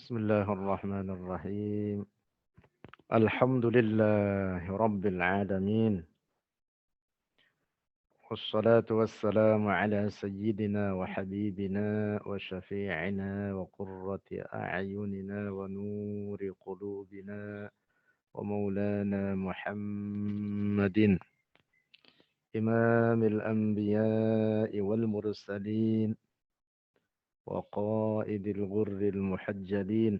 Bismillahirrahmanirrahim. Alhamdulillahi Rabbil Alamin. Wassalatu wassalamu ala sayyidina wa habibina wa syafi'ina wa qurrati a'yunina wa nuri qulubina wa maulana Muhammadin. Imamil anbiya'i wal mursalin wa qaidil ghurril muhajjalin.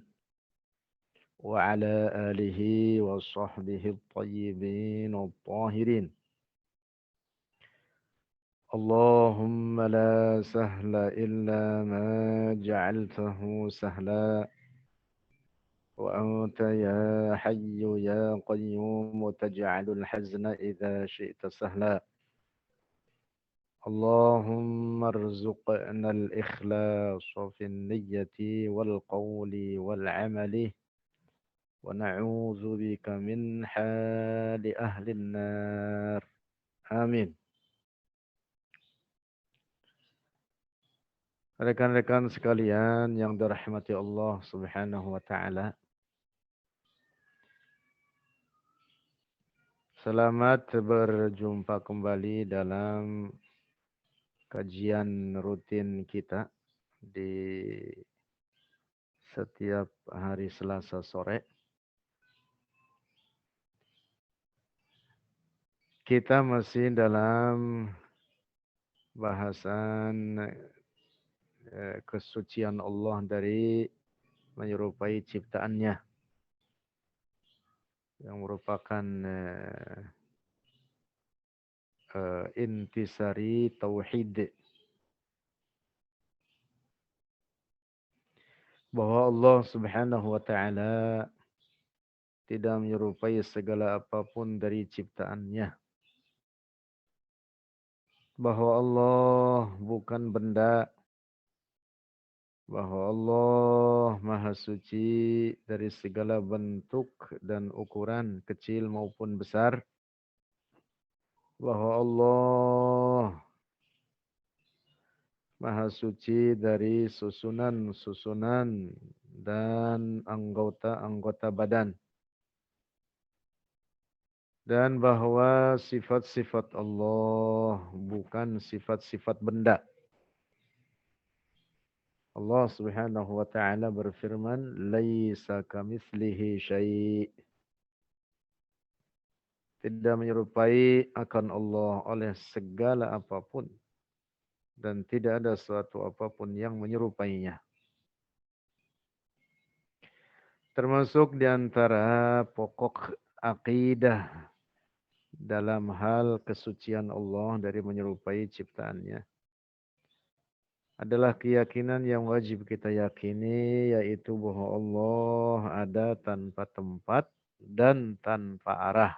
وعلى آله وصحبه الطيبين الطاهرين اللهم لا سهل إلا ما جعلته سهلا وأنت يا حي يا قيوم تجعل الحزن إذا شئت سهلا اللهم ارزقنا الإخلاص في النية والقول والعمل ونعوذ بك من حال أهل النار آمين. Rekan-rekan sekalian yang dirahmati Allah Subhanahu wa taala. Selamat berjumpa kembali dalam kajian rutin kita di setiap hari Selasa sore. Kita masih dalam bahasan kesucian Allah dari menyerupai ciptaannya yang merupakan intisari tauhid, bahwa Allah Subhanahu wa taala tidak menyerupai segala apapun dari ciptaannya, bahwa Allah bukan benda, bahwa Allah Maha Suci dari segala bentuk dan ukuran kecil maupun besar, bahwa Allah Maha Suci dari susunan-susunan dan anggota-anggota badan, dan bahwa sifat-sifat Allah bukan sifat-sifat benda. Allah Subhanahu wa taala berfirman, "Laisa kamitslihi syai'." Tidak menyerupai akan Allah oleh segala apapun dan tidak ada suatu apapun yang menyerupainya. Termasuk di antara pokok akidah dalam hal kesucian Allah dari menyerupai ciptaannya adalah keyakinan yang wajib kita yakini, yaitu bahwa Allah ada tanpa tempat dan tanpa arah.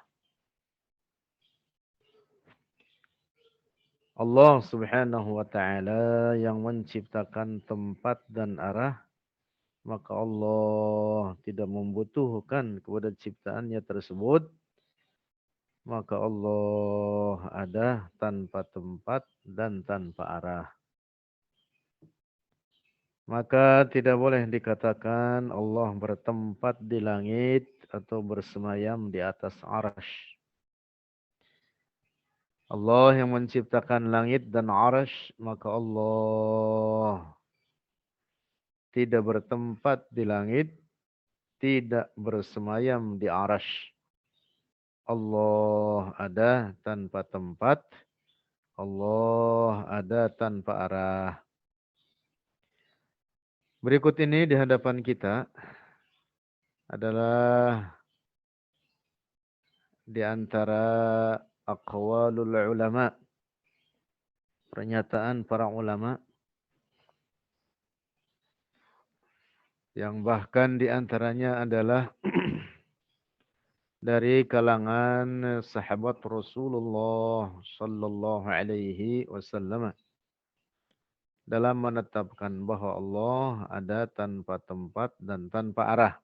Allah Subhanahu wa taala yang menciptakan tempat dan arah, maka Allah tidak membutuhkan kepada ciptaannya tersebut. Maka Allah ada tanpa tempat dan tanpa arah. Maka tidak boleh dikatakan Allah bertempat di langit atau bersemayam di atas arasy. Allah yang menciptakan langit dan arasy, maka Allah tidak bertempat di langit, tidak bersemayam di arasy. Allah ada tanpa tempat, Allah ada tanpa arah. Berikut ini di hadapan kita adalah di antara aqwalul ulama, pernyataan para ulama yang bahkan di antaranya adalah dari kalangan sahabat Rasulullah sallallahu alaihi wasallam dalam menetapkan bahwa Allah ada tanpa tempat dan tanpa arah.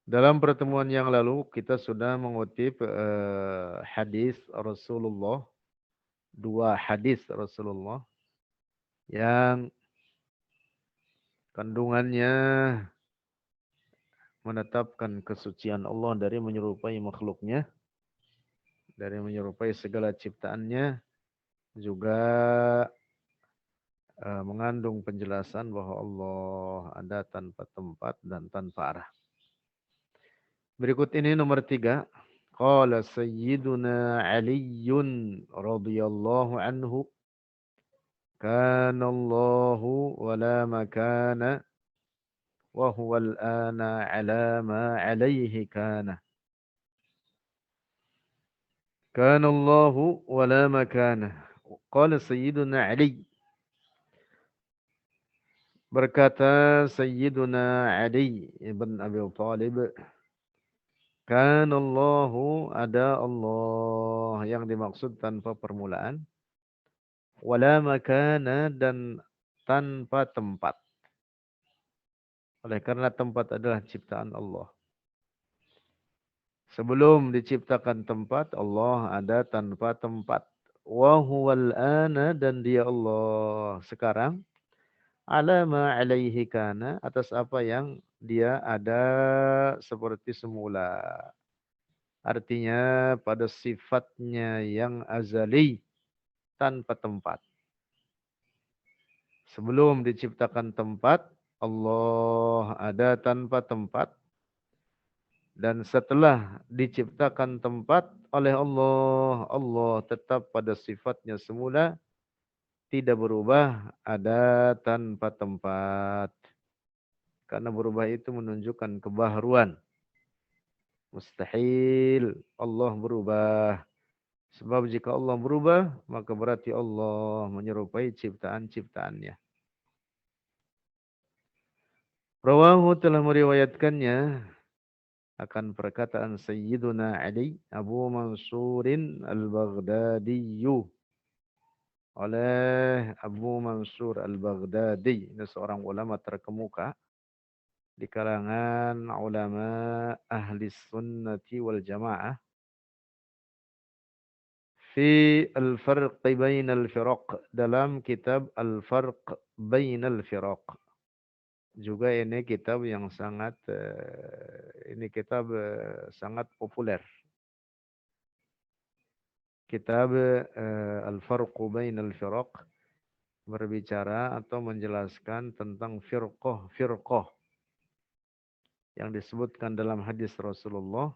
Dalam pertemuan yang lalu kita sudah mengutip hadis Rasulullah, dua hadis Rasulullah yang Kandungannya menetapkan kesucian Allah dari menyerupai makhluknya, dari menyerupai segala ciptaannya, juga mengandung penjelasan bahwa Allah ada tanpa tempat dan tanpa arah. Berikut ini nomor 3. Qala Sayyiduna Aliyyun radhiyallahu anhu, kana Allahu wa la makana wa huwa al-ana ala ma alayhi kana. Kana Allahu wa la makana. Qala Sayyiduna Ali, berkata Sayyiduna Ali ibn Abi Thalib, kan Allahu, ada Allah yang dimaksud tanpa permulaan, wala makana, dan tanpa tempat. Oleh karena tempat adalah ciptaan Allah. Sebelum diciptakan tempat, Allah ada tanpa tempat. Wa huwal ana, dan dia Allah sekarang, ala ma alaihi kana, atas apa yang dia ada seperti semula. Artinya pada sifatnya yang azali tanpa tempat. Sebelum diciptakan tempat, Allah ada tanpa tempat. Dan setelah diciptakan tempat oleh Allah, Allah tetap pada sifatnya semula, tidak berubah, ada tanpa tempat. Karena berubah itu menunjukkan kebaharuan. Mustahil Allah berubah. Sebab jika Allah berubah, maka berarti Allah menyerupai ciptaan-ciptaannya. Rawahu, telah meriwayatkannya, akan perkataan Sayyiduna Ali Abu Mansurin Al-Baghdadiyu, oleh Abu Mansur Al-Baghdadi. Ini seorang ulama terkemuka di kalangan ulama ahli sunnati wal jamaah. Fi al-farq bain al-firaq, dalam kitab al-farq bain al-firaq. Juga ini kitab yang sangat sangat populer. Kitab al-farq bain al-firaq berbicara atau menjelaskan tentang firqah yang disebutkan dalam hadis Rasulullah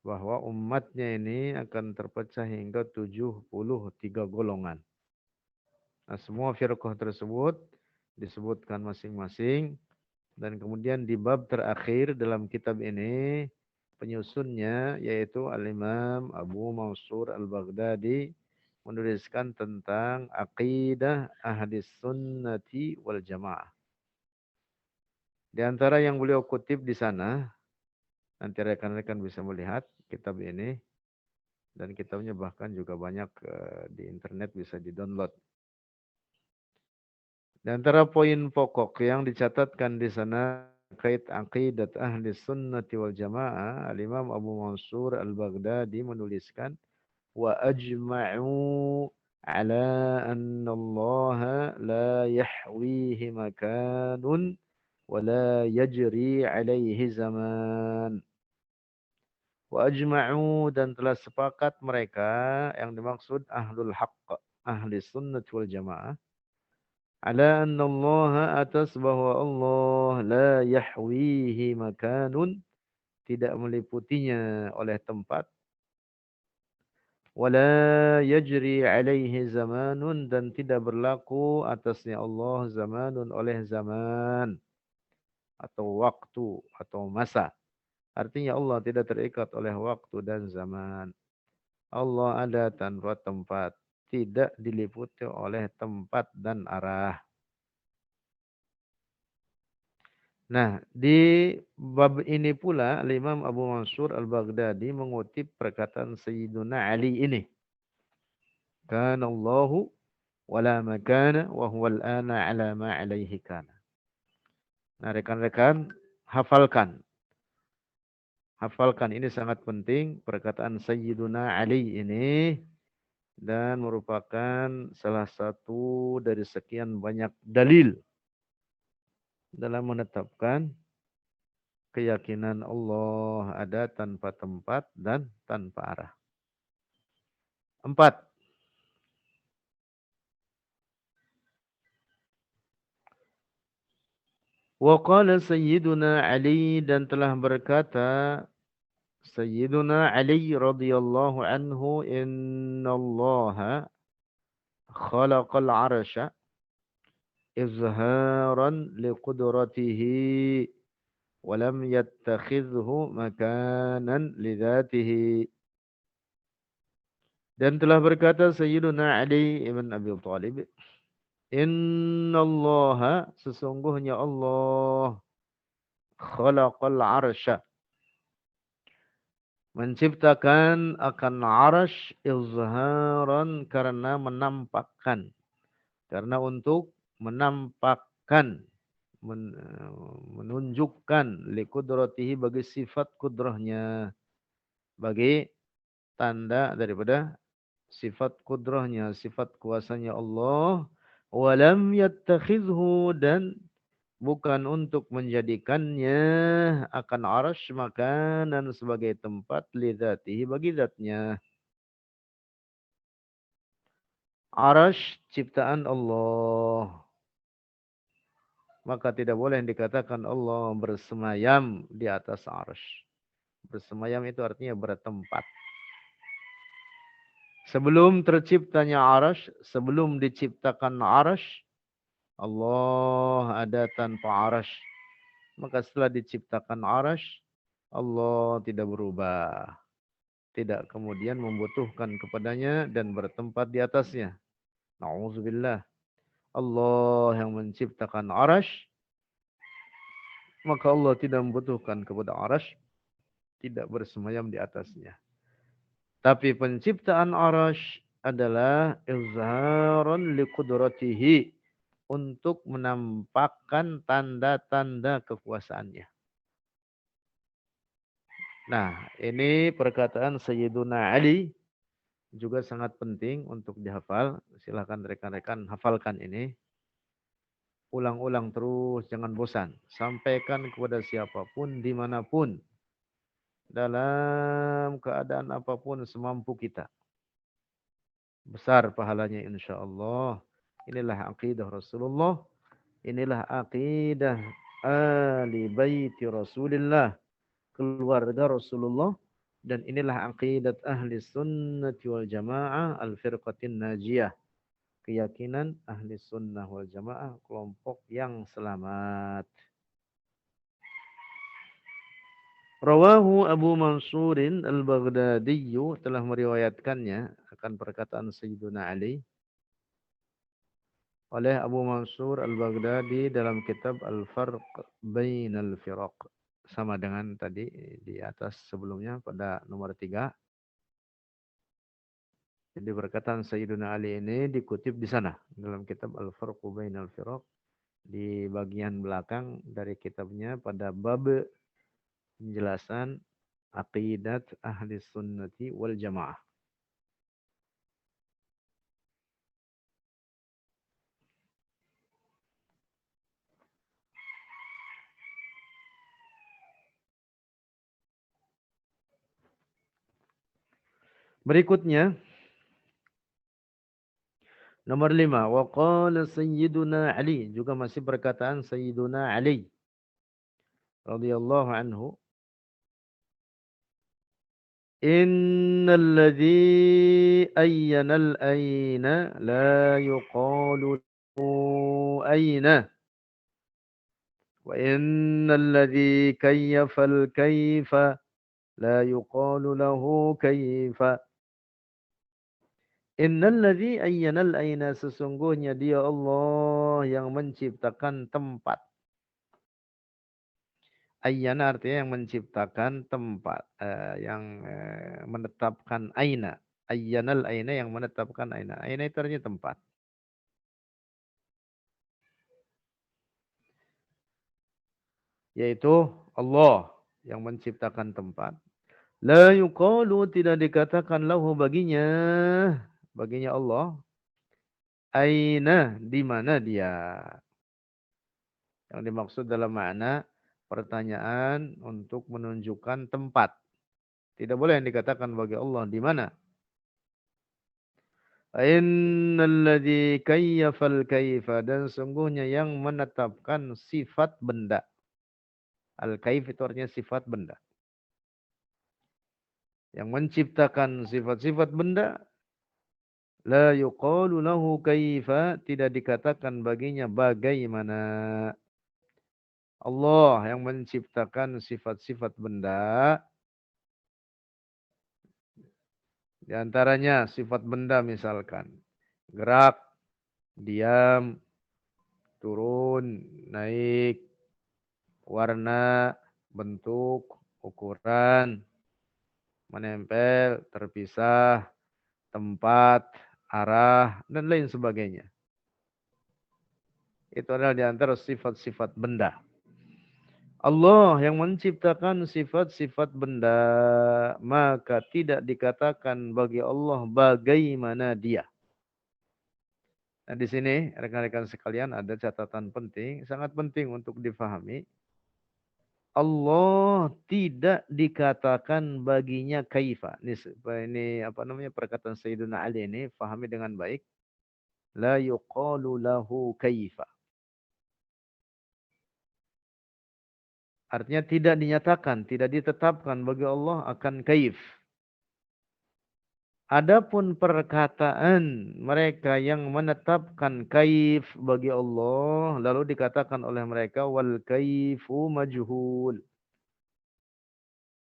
bahwa umatnya ini akan terpecah hingga 73 golongan. Nah, semua firqah tersebut disebutkan masing-masing, dan kemudian di bab terakhir dalam kitab ini penyusunnya yaitu Al-Imam Abu Mansur Al-Baghdadi menuliskan tentang aqidah ahli sunnati wal jamaah. Di antara yang beliau kutip di sana, nanti rekan-rekan bisa melihat kitab ini, dan kitabnya bahkan juga banyak di internet, bisa di-download. Di antara poin pokok yang dicatatkan di sana terkait aqidat ahli sunnati wal jamaah, Al-Imam Abu Mansur Al-Baghdadi menuliskan, wa ajma'u ala anna Allah la yahwihi makanun wa la yajri alaihi zaman. Wa ajma'u, dan telah sepakat mereka, yang dimaksud ahlul haqq, ahli sunnah wal jamaah, ala anna Allah, atas bahwa Allah la yahwihi makanun, tidak meliputinya oleh tempat, wala yajri alaihi zamanun, dan tidak berlaku atasnya Allah zamanun, oleh zaman atau waktu atau masa. Artinya Allah tidak terikat oleh waktu dan zaman. Allah ada tanpa tempat, tidak diliputi oleh tempat dan arah. Nah, di bab ini pula Imam Abu Mansur Al-Baghdadi mengutip perkataan Sayyiduna Ali ini. Kana Allahu wala makana wa huwa al-ana ala ma alaihi kana. Nah, rekan-rekan, hafalkan. Hafalkan, ini sangat penting perkataan Sayyiduna Ali ini, dan merupakan salah satu dari sekian banyak dalil dalam menetapkan keyakinan Allah ada tanpa tempat dan tanpa arah. 4. Wa qala Sayyiduna Ali, dan telah berkata Sayyiduna Ali radhiyallahu anhu, innallaha khalaqal arsya izharan liqudratihi wa lam yattakhidhu makanan lidzatihi. Dan telah berkata Sayyiduna Ali ibn Abi Thalib, innallaha, sesungguhnya Allah, khalaqal arsya, menciptakan akan arash, izharan, karena menampakkan, karena untuk menampakkan, menunjukkan, liqudratihi, bagi sifat kudrahnya, bagi tanda daripada sifat kudrahnya, sifat kuasanya Allah. Walam yattakhidhu, dan bukan untuk menjadikannya akan arash makanan sebagai tempat lidzatihi, bagi zatnya. Arash ciptaan Allah, maka tidak boleh dikatakan Allah bersemayam di atas arash. Bersemayam itu artinya bertempat. Sebelum terciptanya arash, sebelum diciptakan arash, Allah ada tanpa arash. Maka setelah diciptakan arash, Allah tidak berubah, tidak kemudian membutuhkan kepadanya dan bertempat di atasnya. Na'udzubillah. Allah yang menciptakan arash, maka Allah tidak membutuhkan kepada arash, tidak bersemayam di atasnya. Tapi penciptaan arash adalah izharan liqudratihi, untuk menampakkan tanda-tanda kekuasaannya. Nah, ini perkataan Sayyiduna Ali juga sangat penting untuk dihafal. Silakan rekan-rekan hafalkan ini. Ulang-ulang terus, jangan bosan. Sampaikan kepada siapapun, dimanapun, dalam keadaan apapun, semampu kita. Besar pahalanya insya Allah. Inilah aqidah Rasulullah. Inilah aqidah ahli baiti Rasulullah, keluarga Rasulullah. Dan inilah aqidat ahli sunnati wal jamaah al-firqatin najiyah. Keyakinan ahli sunnah wal jamaah, kelompok yang selamat. Rawahu Abu Mansurin al-Baghdadi, telah meriwayatkannya akan perkataan Sayyiduna Ali oleh Abu Mansur al-Baghdadi dalam kitab Al-Farq Bainal Firaq. Sama dengan tadi di atas sebelumnya pada nomor 3. Jadi perkataan Sayyiduna Ali ini dikutip di sana dalam kitab Al-Farq Bainal Firaq, di bagian belakang dari kitabnya pada bab penjelasan aqidat ahli sunnati wal jamaah. Berikutnya nomor 5, wa qala Sayyiduna Ali, juga masih perkataan Sayyiduna Ali radhiyallahu anhu, innal ladzi ayyanal ayna la yuqalu ayna, wa innal ladzi kayyafal kayfa la yuqalu lahu kayfa. Innal ladzi ayyanal ayna, sesungguhnya dia Allah yang menciptakan tempat. Ayyana artinya yang menciptakan tempat, yang menetapkan aina. Ayyanal aina, yang menetapkan aina. Aina itu artinya tempat. Yaitu Allah yang menciptakan tempat. La yuqalu, tidak dikatakan lahu baginya, baginya Allah, aina, di mana dia. Yang dimaksud dalam makna pertanyaan untuk menunjukkan tempat. Tidak boleh yang dikatakan bagi Allah di mana. Innalladzi kayyafal kaifa, dan sungguhnya yang menetapkan sifat benda. Al-kaif itu artinya sifat benda. Yang menciptakan sifat-sifat benda, la yuqalu lahu kaifa, tidak dikatakan baginya bagaimana. Allah yang menciptakan sifat-sifat benda, di antaranya sifat benda misalkan gerak, diam, turun, naik, warna, bentuk, ukuran, menempel, terpisah, tempat, arah, dan lain sebagainya. Itu adalah di antara sifat-sifat benda. Allah yang menciptakan sifat-sifat benda, maka tidak dikatakan bagi Allah bagaimana dia. Nah, di sini rekan-rekan sekalian ada catatan penting, sangat penting untuk difahami. Allah tidak dikatakan baginya kaifa. Ini apa namanya perkataan Sayyidina Ali ini, fahami dengan baik. La yuqalu lahu kaifa. Artinya tidak dinyatakan, tidak ditetapkan bagi Allah akan kaif. Adapun perkataan mereka yang menetapkan kaif bagi Allah, lalu dikatakan oleh mereka wal kaifu majhul.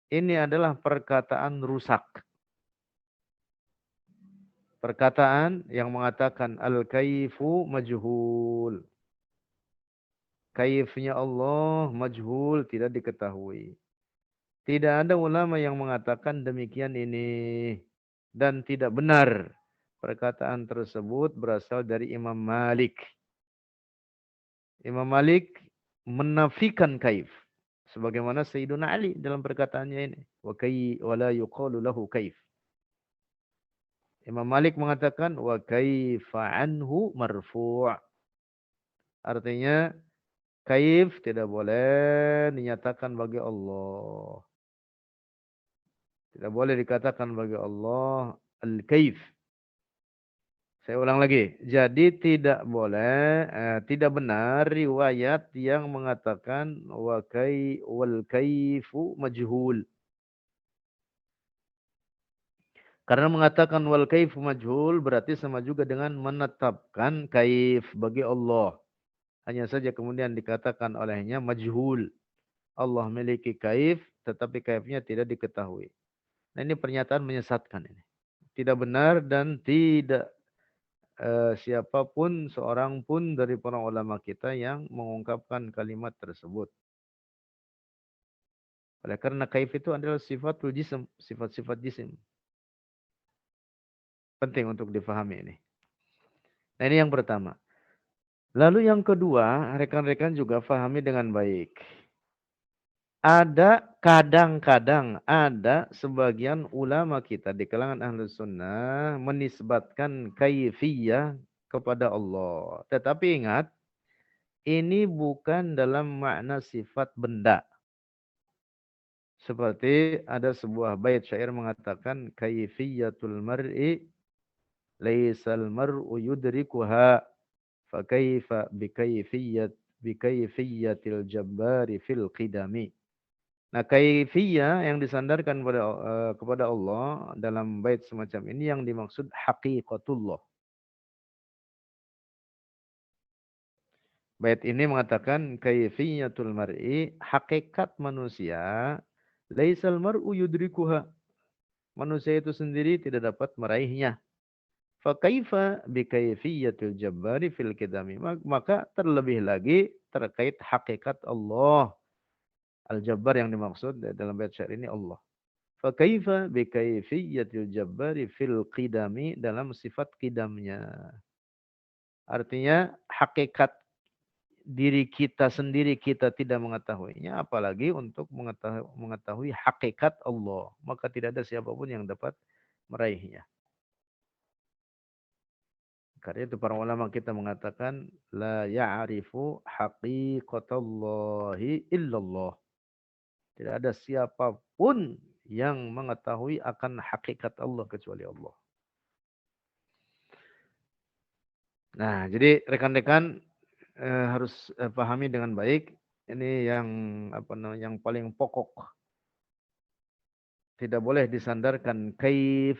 Ini adalah perkataan rusak. Perkataan yang mengatakan al kaifu majhul. Kaifnya Allah majhul, tidak diketahui. Tidak ada ulama yang mengatakan demikian ini. Dan tidak benar. Perkataan tersebut berasal dari Imam Malik. Imam Malik menafikan kaif. Sebagaimana Sayyiduna Ali dalam perkataannya ini. Wa la yuqalu lahu kaif. Imam Malik mengatakan wa kaifa anhu marfu'. Artinya kaif tidak boleh dinyatakan bagi Allah. Tidak boleh dikatakan bagi Allah al-kaif. Saya ulang lagi. Jadi tidak boleh, tidak benar riwayat yang mengatakan wal kaifu majhul. Karena mengatakan wal kaifu majhul berarti sama juga dengan menetapkan kaif bagi Allah. Hanya saja kemudian dikatakan olehnya majhul. Allah memiliki kaif, tetapi kaifnya tidak diketahui. Nah, ini pernyataan menyesatkan ini. Tidak benar dan tidak siapapun seorang pun dari para ulama kita yang mengungkapkan kalimat tersebut. Oleh karena kaif itu adalah sifatul jism, sifat-sifat jisim. Penting untuk difahami ini. Nah, ini yang pertama. Lalu yang kedua, rekan-rekan juga fahami dengan baik. Ada kadang-kadang ada sebagian ulama kita di kalangan Ahlus Sunnah menisbatkan kaifiyah kepada Allah. Tetapi ingat, ini bukan dalam makna sifat benda. Seperti ada sebuah bait syair mengatakan kaifiyatul mar'i laisal mar'u yudrikuha fa kaifa bikaifiyatil jabbari fil qidami. Nah, kaifiyah yang disandarkan kepada Allah dalam bait semacam ini yang dimaksud haqiqatullah. Bait ini mengatakan kaifiyatul mar'i, hakikat manusia, laisal mar'u yudrikuha. Manusia itu sendiri tidak dapat meraihnya. Fa kaifa bi kaifiyatil jabbari fil qidami. Maka terlebih lagi terkait hakikat Allah. Al-Jabbar yang dimaksud dalam bait syair ini Allah. Fa kaifa bi kaifiyatil jabbari fil qidami, dalam sifat qidamnya. Artinya hakikat diri kita sendiri kita tidak mengetahuinya, apalagi untuk mengetahui hakikat Allah. Maka tidak ada siapapun yang dapat meraihnya. Karena itu para ulama kita mengatakan la ya'rifu haqiqatallahi illallah. Tidak ada siapapun yang mengetahui akan hakikat Allah kecuali Allah. Nah, jadi rekan-rekan harus pahami dengan baik ini yang apa namanya yang paling pokok. Tidak boleh disandarkan kaif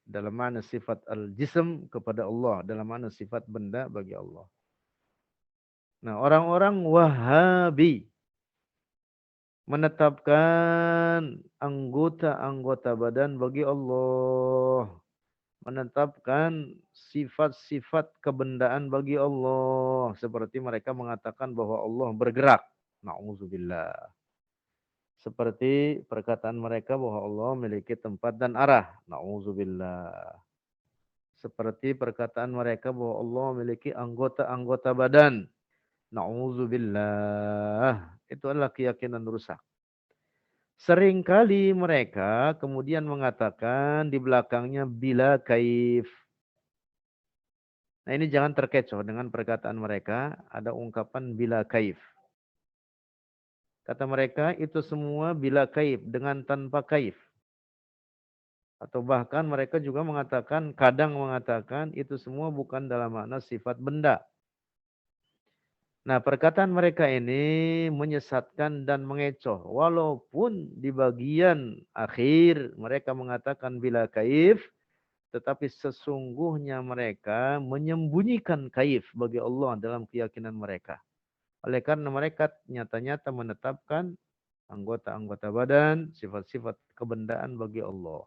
dalam makna sifat al-jism kepada Allah, dalam makna sifat benda bagi Allah. Nah, orang-orang Wahabi menetapkan anggota-anggota badan bagi Allah, menetapkan sifat-sifat kebendaan bagi Allah, seperti mereka mengatakan bahwa Allah bergerak. Nauzubillah. Seperti perkataan mereka bahwa Allah memiliki tempat dan arah. Nauzubillah. Seperti perkataan mereka bahwa Allah memiliki anggota-anggota badan. Nauzubillah. Itu adalah keyakinan rusak. Seringkali mereka kemudian mengatakan di belakangnya bila kaif. Nah, ini jangan terkecoh dengan perkataan mereka. Ada ungkapan bila kaif. Kata mereka itu semua bila kaif, dengan tanpa kaif. Atau bahkan mereka juga mengatakan, kadang mengatakan itu semua bukan dalam makna sifat benda. Nah, perkataan mereka ini menyesatkan dan mengecoh. Walaupun di bagian akhir mereka mengatakan bila kaif, tetapi sesungguhnya mereka menyembunyikan kaif bagi Allah dalam keyakinan mereka. Oleh karena mereka nyata-nyata menetapkan anggota-anggota badan, sifat-sifat kebendaan bagi Allah.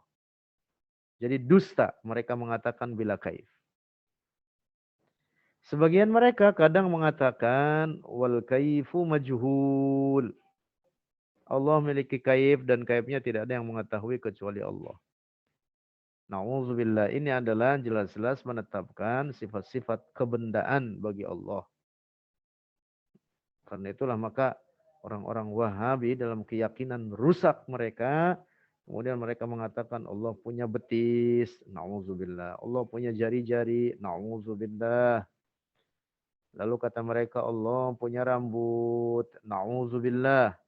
Jadi dusta mereka mengatakan bila kaif. Sebagian mereka kadang mengatakan wal kaifu majhul. Allah memiliki kaif dan kaifnya tidak ada yang mengetahui kecuali Allah. Nauzubillah, ini adalah jelas-jelas menetapkan sifat-sifat kebendaan bagi Allah. Karena itulah maka orang-orang Wahabi dalam keyakinan rusak mereka, kemudian mereka mengatakan Allah punya betis, nauzubillah. Allah punya jari-jari, nauzubillah. Lalu kata mereka Allah punya rambut, nauzubillah.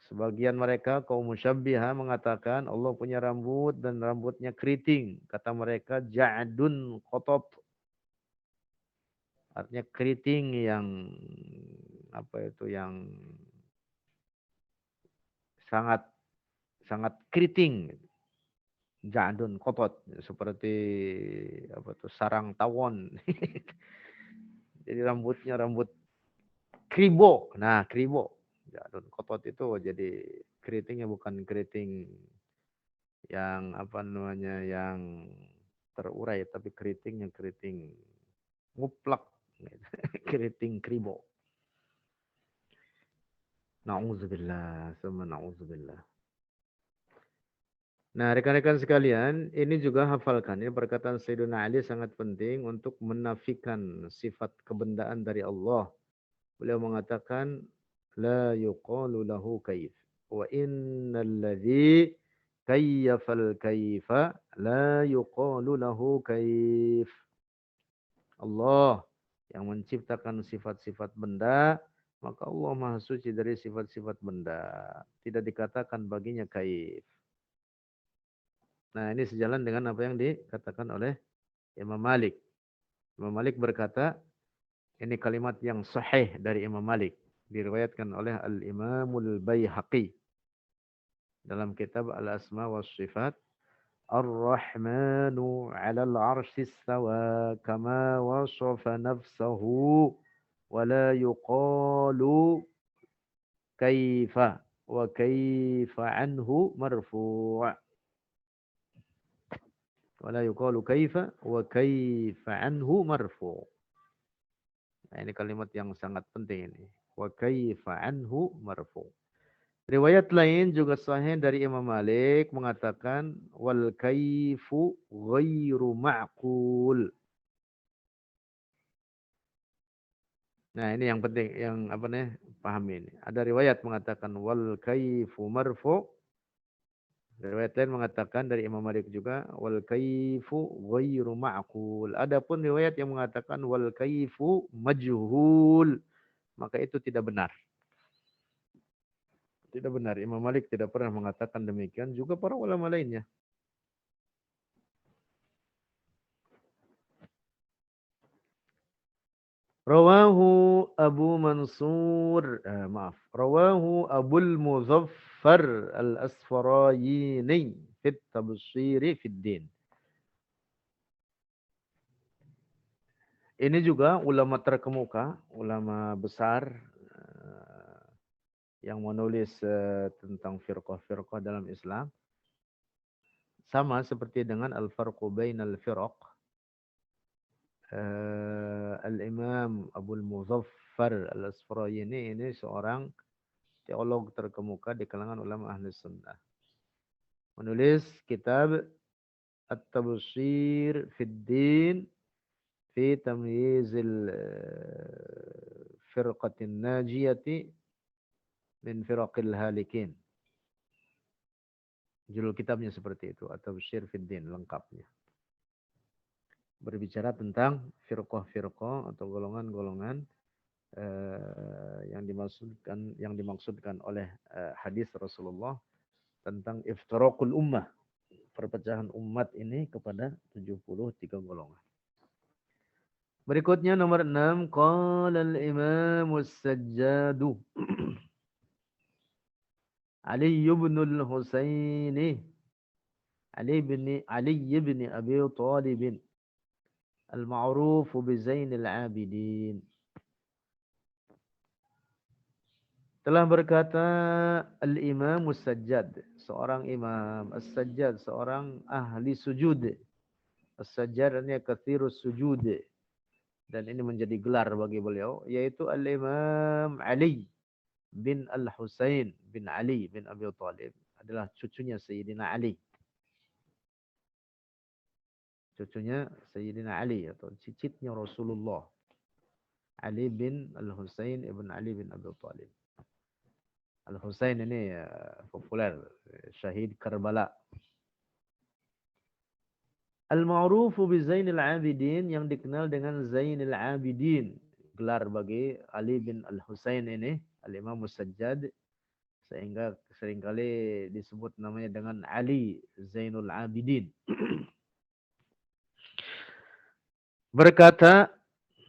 Sebagian mereka kaum musyabbihah mengatakan Allah punya rambut dan rambutnya keriting. Kata mereka ja'dun khotob. Artinya keriting yang apa itu yang sangat sangat keriting. Ja'dun khotot seperti apa tuh sarang tawon. Jadi rambutnya rambut kribo. Nah, kribo. Ja'dun khotot itu jadi keritingnya bukan keriting yang apa namanya yang terurai tapi keriting yang keriting nguplak keriting kribo. Nauzubillah, sama nauzubillah. Nah, rekan-rekan sekalian, ini juga hafalkan. Ini perkataan Sayyidina Ali sangat penting untuk menafikan sifat kebendaan dari Allah. Beliau mengatakan, la yuqalu lahu kaif. Wa innal ladzi kayyafal kaifa la yuqalu lahu kaif. Allah yang menciptakan sifat-sifat benda, maka Allah Maha Suci dari sifat-sifat benda. Tidak dikatakan baginya kaif. Nah, ini sejalan dengan apa yang dikatakan oleh Imam Malik. Imam Malik berkata, ini kalimat yang sahih dari Imam Malik. Diriwayatkan oleh Al-Imamul Baihaqi. Dalam kitab Al-Asma wa Sifat. Ar-Rahmanu 'alal 'arsy istawa kama wasafa nafsahu wa la yuqalu kaifa wa kaifa anhu marfu'. Wala yuqalu kaifa wa kaifa anhu marfu'. Nah, ini kalimat yang sangat penting ini. Wa kaifa anhu marfu'. Riwayat lain juga sahih dari Imam Malik mengatakan wal kaifu ghairu ma'qul. Nah, ini yang penting yang apa nih? Pahami ini. Ada riwayat mengatakan wal kaifu marfu'. Riwayat lain mengatakan dari Imam Malik juga wal kaifu ghairu ma'qul. Adapun riwayat yang mengatakan wal kaifu majhul, maka itu tidak benar. Tidak benar. Imam Malik tidak pernah mengatakan demikian, juga para ulama lainnya. Rawahu Abu Mansur, Rawahu Abul Muzaffar Al-Asfarayini fit Tabshiri fid Din. Ini juga ulama terkemuka, ulama besar yang menulis tentang firqah-firqah dalam Islam. Sama seperti dengan Al-Farqu Bainal Firaq. Al-Imam Abul Muzaffar Al-Asfarayini ini seorang teolog terkemuka di kalangan ulama ahli sunnah. Menulis kitab At-Tabshir fid Din fi Tamyizil Firqatin Najiyati min Firaqil Halikin. Judul kitabnya seperti itu, At-Tabshir fid Din, lengkapnya. Berbicara tentang firqah-firqah atau golongan-golongan yang dimaksudkan oleh hadis Rasulullah tentang iftiraqul ummah, perpecahan umat ini kepada 73 golongan. Berikutnya nomor 6, qala al-Imam as-Sajjad Ali ibn al-Husaini Ali ibn Abi Talib al-ma'ruf bi Zainil Abidin. Telah berkata Al-Imam As-Sajjad, seorang imam. As-Sajjad, seorang ahli sujud. As-Sajjad artinya katsirus sujud. Dan ini menjadi gelar bagi beliau, yaitu Al-Imam Ali bin Al-Husain bin Ali bin Abi Talib. Adalah cucunya Sayyidina Ali. Cucunya Sayyidina Ali atau cicitnya Rasulullah. Ali bin Al-Husain ibn Ali bin Abi Talib. Al-Husain ini populer, syahid Karbala. Al-ma'ruf bi Zainil Abidin, yang dikenal dengan Zainil Abidin. Gelar bagi Ali bin Al-Husain ini, Al-Imam As-Sajjad, sehingga seringkali disebut namanya dengan Ali Zainul Abidin. Berkata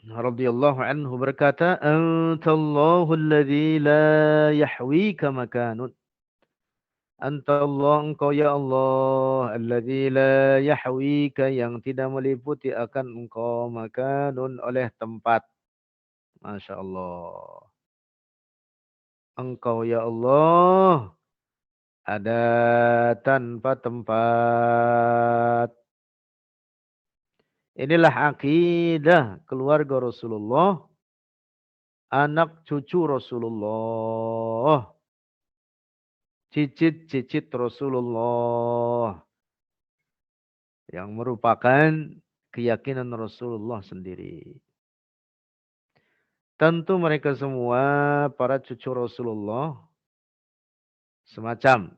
radhiyallahu anhu, berkata, antallahu alladzi la yahwika makanun. Antallah, engkau ya Allah, alladzi la yahwika, yang tidak meliputi akan engkau, makanun, oleh tempat. Masya Allah. Engkau ya Allah ada tanpa tempat. Inilah akidah keluarga Rasulullah, anak cucu Rasulullah, cicit-cicit Rasulullah, yang merupakan keyakinan Rasulullah sendiri. Tentu mereka semua para cucu Rasulullah semacam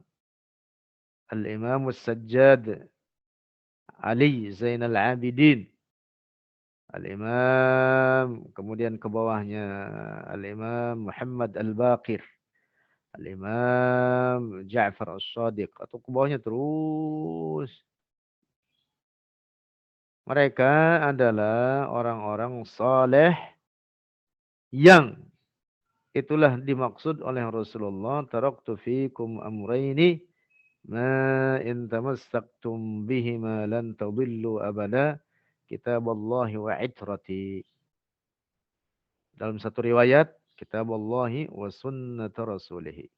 Al-Imam As-Sajjad Ali Zainal Abidin, Al-Imam, kemudian ke bawahnya Al-Imam Muhammad Al-Baqir, Al-Imam Ja'far As-Shadiq, atau ke bawahnya terus. Mereka adalah orang-orang saleh yang itulah dimaksud oleh Rasulullah, taraktu fikum amrayni ma in tamassaktum bihima lan tadillu abada, kitaballahi wa itrati. Dalam satu riwayat, kitaballahi wa sunnata rasulihi.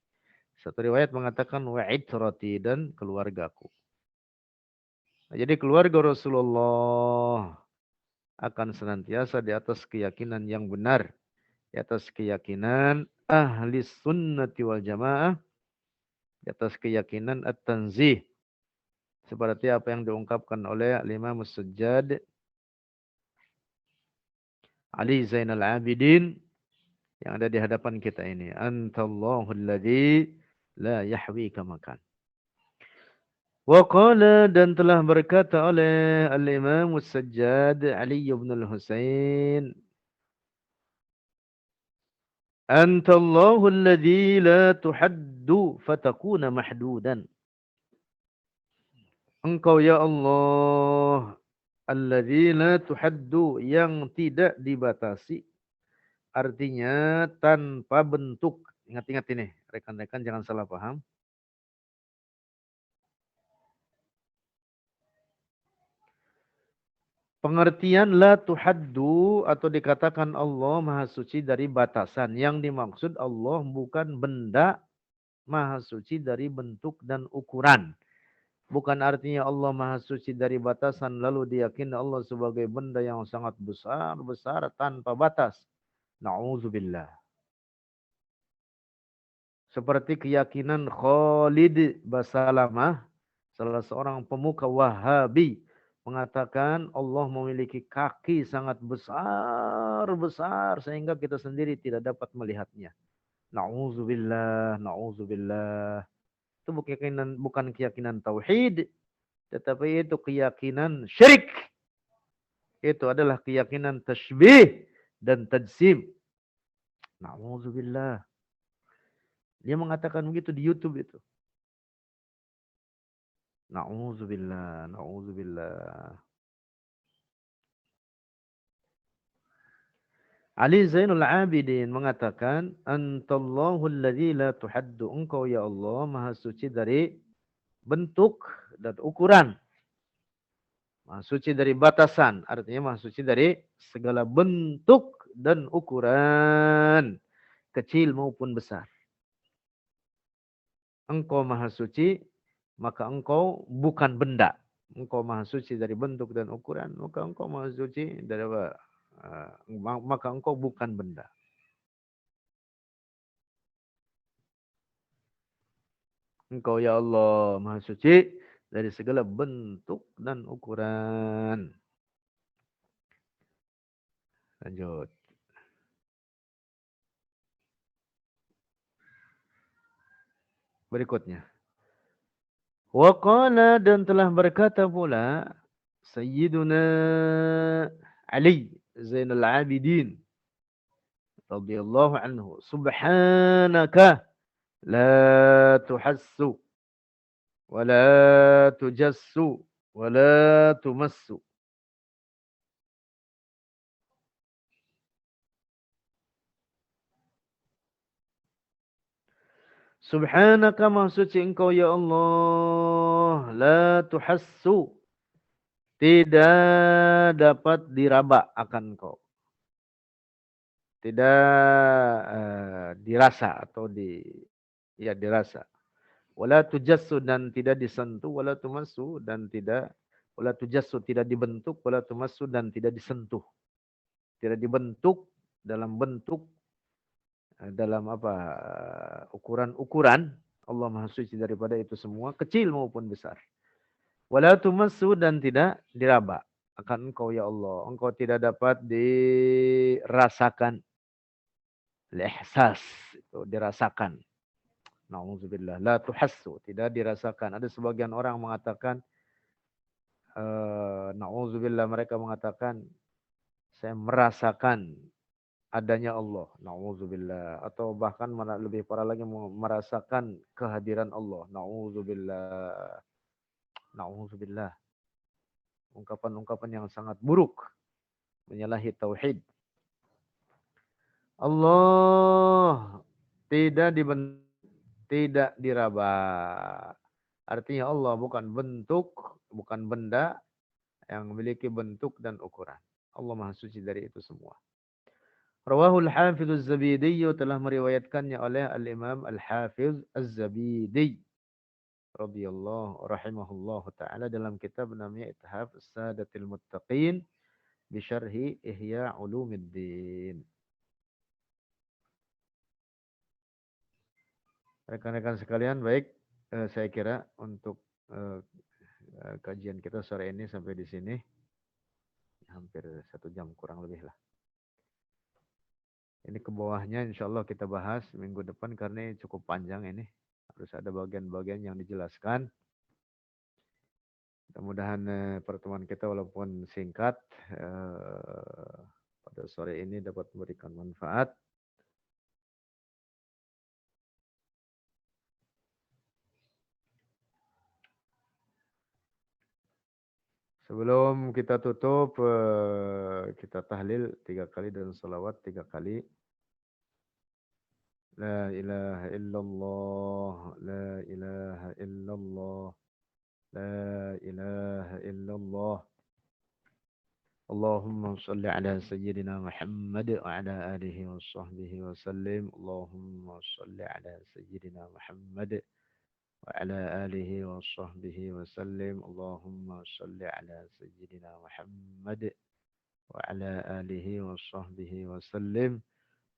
Satu riwayat mengatakan wa itrati, dan keluargaku. Nah, jadi keluarga Rasulullah akan senantiasa di atas keyakinan yang benar, di atas keyakinan ahli sunnati wal jamaah, di atas keyakinan at-tanzih, seperti apa yang diungkapkan oleh Imam As-Sajjad Ali Zainal Abidin yang ada di hadapan kita ini. Antallahu alladzi la yahwika makan. Wa qala dan telah berkata oleh Al-Imam As-Sajjad Ali bin Al-Husain, Anta Allahu alladhi la tuhaddu fatakuna mahdudan. Engkau ya Allah alladzi la tuhaddu yang tidak dibatasi. Artinya tanpa bentuk. Ingat-ingat ini, rekan-rekan jangan salah paham. Pengertian la tuhaddu atau dikatakan Allah Maha Suci dari batasan. Yang dimaksud Allah bukan benda, Maha Suci dari bentuk dan ukuran. Bukan artinya Allah Maha Suci dari batasan lalu diyakini Allah sebagai benda yang sangat besar tanpa batas. Na'udzubillah. Seperti keyakinan Khalid Basalamah, salah seorang pemuka Wahabi, mengatakan Allah memiliki kaki sangat besar sehingga kita sendiri tidak dapat melihatnya. Na'udzubillah, na'udzubillah. Itu bukan keyakinan tauhid, tetapi itu keyakinan syirik. Itu adalah keyakinan tasybih dan tajsim. Na'udzubillah. Dia mengatakan begitu di YouTube itu. Na'udzubillah, na'udzubillah. Ali Zainul Abidin mengatakan, Antallahu alladzi la tuhaddu. Engkau ya Allah Maha Suci dari bentuk dan ukuran. Maha Suci dari batasan. Artinya Maha Suci dari segala bentuk dan ukuran. Kecil maupun besar. Engkau Maha Suci, maka engkau bukan benda. Engkau Maha Suci dari bentuk dan ukuran, maka engkau Maha Suci dari apa? Maka engkau bukan benda. Engkau ya Allah Maha Suci dari segala bentuk dan ukuran. Lanjut. Berikutnya. Wa qala dan telah berkata pula Sayyiduna Ali Zainal Abidin radhiyallahu anhu, Subhanaka la tuhassu wa la tujassu wa la tumassu. Subhanaka maha suci engkau ya Allah. La tuhassu. Tidak dapat diraba akan engkau. Tidak dirasa atau dirasa. Wala tujassu dan tidak disentuh. Wala tumassu dan tidak. Wala tujassu tidak dibentuk. Wala tumassu dan tidak disentuh. Tidak dibentuk dalam bentuk. Dalam apa ukuran-ukuran. Allah Maha Suci daripada itu semua, kecil maupun besar. Wala tumassu dan tidak diraba akan engkau ya Allah. Engkau tidak dapat dirasakan. Al-ihsas itu dirasakan. Nauzubillah. La tuhassu, tidak dirasakan. Ada sebagian orang mengatakan nauzubillah, mereka mengatakan saya merasakan adanya Allah. Nauzubillah. Atau bahkan lebih parah lagi merasakan kehadiran Allah. Nauzubillah. Nauzubillah. Ungkapan-ungkapan yang sangat buruk. Menyalahi tauhid. Allah tidak tidak diraba. Artinya Allah bukan bentuk, bukan benda yang memiliki bentuk dan ukuran. Allah Maha Suci dari itu semua. Rawahul Hafiz Az-Zabidi telah meriwayatkannya oleh Al-Imam Al-Hafiz Az-Zabidi radhiyallahu rahimahullahu taala dalam kitab namanya Ithaf As-Sadatil Muttaqin bi syarhi Ihya Ulumuddin. Rekan-rekan sekalian, baik, saya kira untuk kajian kita sore ini sampai di sini. Hampir 1 jam kurang lebih lah. Ini ke bawahnya insya Allah kita bahas minggu depan karena cukup panjang ini. Harus ada bagian-bagian yang dijelaskan. Mudah-mudahan pertemuan kita walaupun singkat pada sore ini dapat memberikan manfaat. Sebelum kita tutup, kita tahlil 3 kali dan salawat 3 kali. La ilaha illallah, la ilaha illallah, la ilaha illallah. Allahumma salli ala sayyidina Muhammad wa ala alihi wa sahbihi wa sallim. Allahumma salli ala sayyidina Muhammad وعلى آله وصحبه وسلم اللهم صل على سيدنا محمد وعلى آله وصحبه وسلم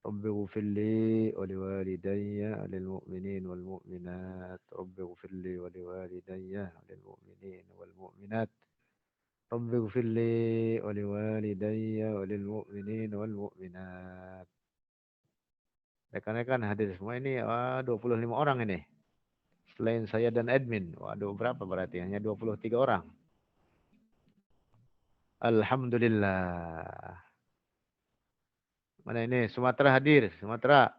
رب اغفر لي ولوالدي وللمؤمنين والمؤمنات رب اغفر لي ولوالدي وللمؤمنين والمؤمنات رب اغفر لي ولوالدي وللمؤمنين والمؤمنات. Rekan-rekan hadir semua ini 25 orang ini. Selain saya dan admin. Waduh, berapa berarti? Hanya 23 orang. Alhamdulillah. Mana ini? Sumatera hadir. Sumatera.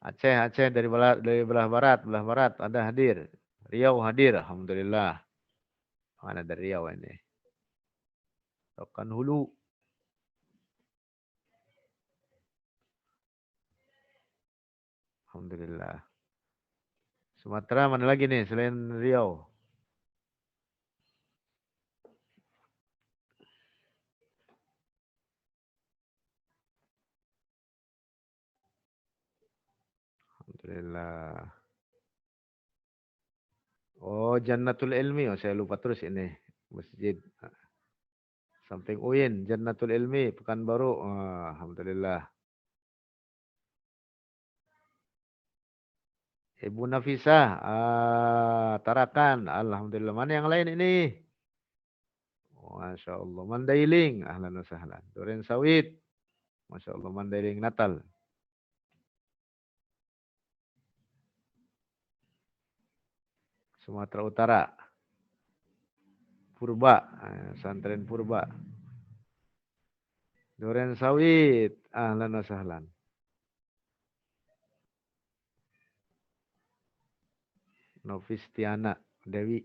Aceh dari belah barat ada hadir. Riau hadir. Alhamdulillah. Mana dari Riau ini? Rokan Hulu. Alhamdulillah. Sumatera mana lagi nih selain Riau? Alhamdulillah. Oh, Jannatul Ilmi. Oh, saya lupa terus ini. Masjid. Samping UIN. Jannatul Ilmi. Pekanbaru. Oh, Alhamdulillah. Ibu Nafisah. Tarakan. Alhamdulillah. Mana yang lain ini? Masya Allah. Mandailing. Ahlan wa sahlan. Duren Sawit. Masya Allah. Mandailing Natal. Sumatera Utara. Purba. Santren Purba. Duren Sawit. Ahlan wa sahlan. Novistiana Dewi.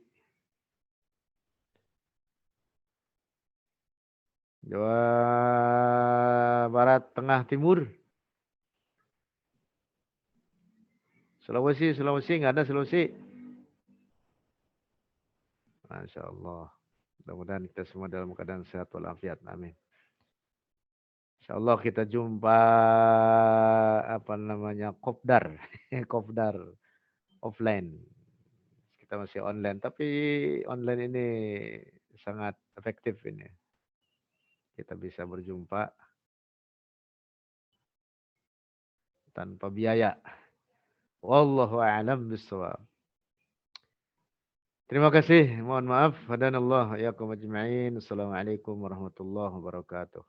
Jawa Barat Tengah Timur. Sulawesi nggak ada Sulawesi. Masya Allah. Mudah-mudahan kita semua dalam keadaan sehat walafiat. Amin. Insya Allah kita jumpa kopdar, kopdar offline. Kita masih online, tapi online ini sangat efektif ini. Kita bisa berjumpa tanpa biaya. Wallahu a'lam bishawab. Terima kasih. Mohon maaf. Hadanallah yakum ajma'in. Assalamualaikum warahmatullahi wabarakatuh.